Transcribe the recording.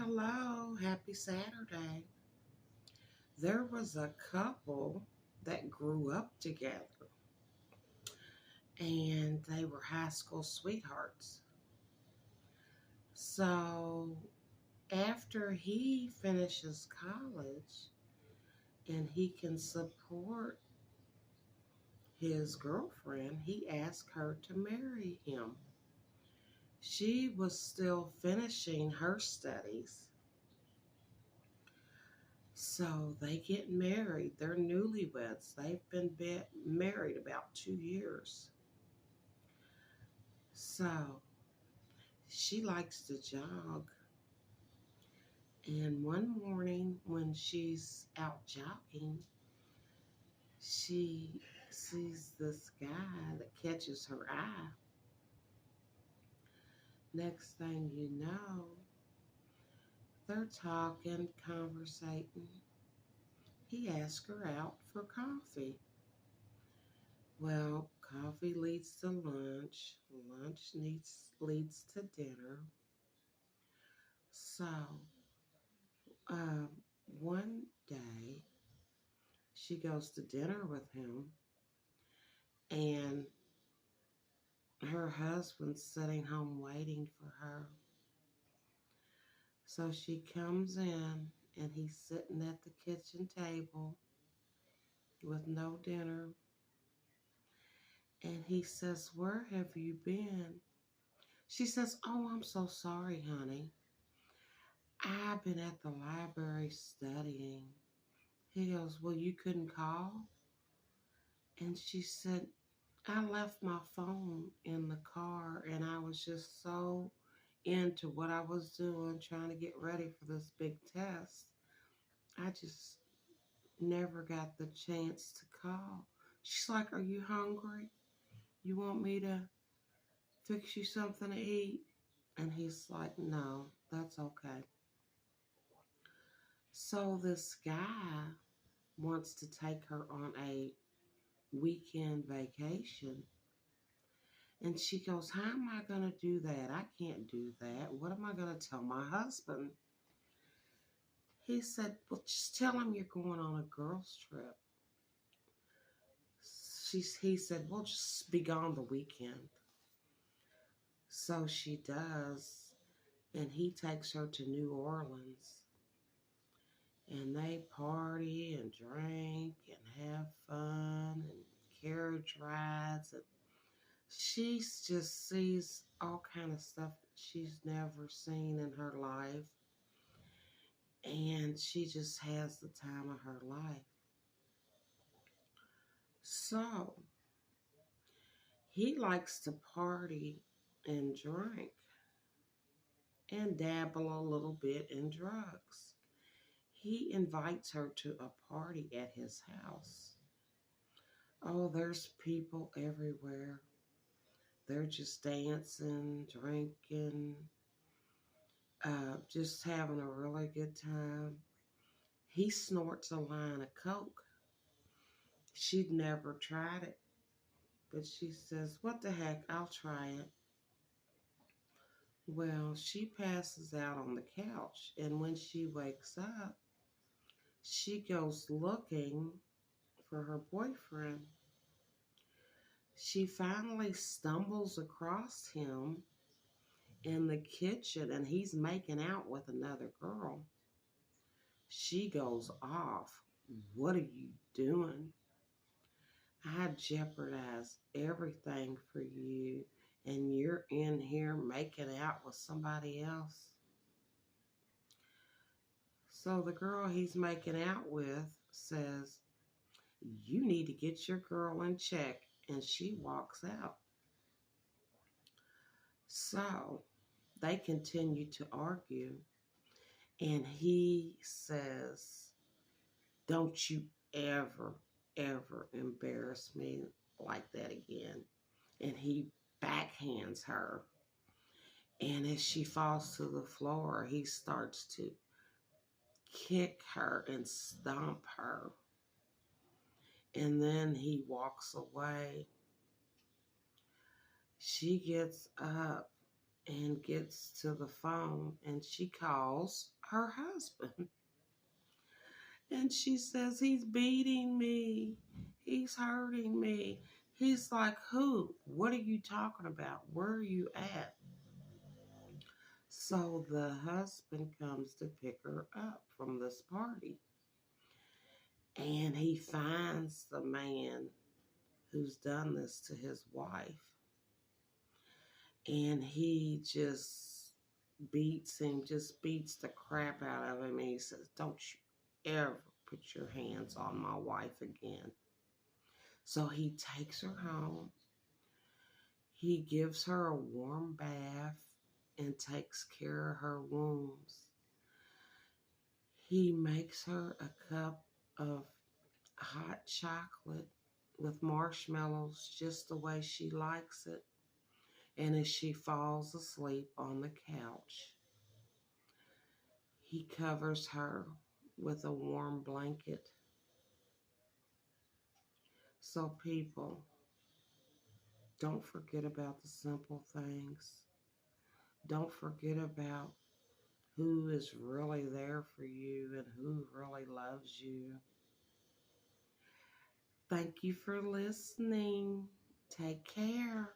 Hello, happy Saturday. There was a couple that grew up together and they were high school sweethearts. So after he finishes college and he can support his girlfriend, he asked her to marry him. She was still finishing her studies. So they get married. They're newlyweds. They've been married about 2 years. So she likes to jog. And one morning when she's out jogging, she sees this guy that catches her eye. Next thing you know, they're talking, conversating. He asks her out for coffee. Well, coffee leads to lunch. Leads to dinner. So, um, one day she goes to dinner with him, and her husband's sitting home waiting for her. So she comes in, and he's sitting at the kitchen table with no dinner. And he says, "Where have you been?" She says, "Oh, I'm so sorry, honey. I've been at the library studying." He goes, "Well, you couldn't call?" And she said, "I left my phone in the car and I was just so into what I was doing, trying to get ready for this big test. I just never got the chance to call." She's like, "Are you hungry? You want me to fix you something to eat?" And he's like, "No, that's okay." So this guy wants to take her on a weekend vacation. And she goes, "How am I going to do that? I can't do that. What am I going to tell my husband?" He said, "Well, just tell him you're going on a girls' trip." He said, "Well, just be gone the weekend." So she does. And he takes her to New Orleans. And they party and drink and have fun and carriage rides. And she just sees all kind of stuff that she's never seen in her life, and she just has the time of her life. So he likes to party and drink and dabble a little bit in drugs. He invites her to a party at his house. Oh, there's people everywhere. They're just dancing, drinking, just having a really good time. He snorts a line of coke. She'd never tried it, but she says, "What the heck, I'll try it." Well, she passes out on the couch, and when she wakes up, she goes looking for her boyfriend. She finally stumbles across him in the kitchen, and he's making out with another girl. She goes off. "What are you doing? I jeopardize everything for you, and you're in here making out with somebody else." So the girl he's making out with says, "You need to get your girl in check," and she walks out. So they continue to argue, and he says, "Don't you ever embarrass me like that again." And he backhands her. And as she falls to the floor, he starts to kick her and stomp her. And then he walks away. She gets up and gets to the phone, and she calls her husband. And she says, he's beating me. He's hurting me. He's like, who? What are you talking about? Where are you at? So the husband comes to pick her up from this party. And he finds the man who's done this to his wife. And he just beats him, just beats the crap out of him. And he says, don't you ever put your hands on my wife again. So he takes her home. He gives her a warm bath and takes care of her wounds. He makes her a cup of hot chocolate with marshmallows just the way she likes it. And as she falls asleep on the couch, he covers her with a warm blanket. So people, don't forget about the simple things. Don't forget about who is really there for you and who really loves you. Thank you for listening. Take care.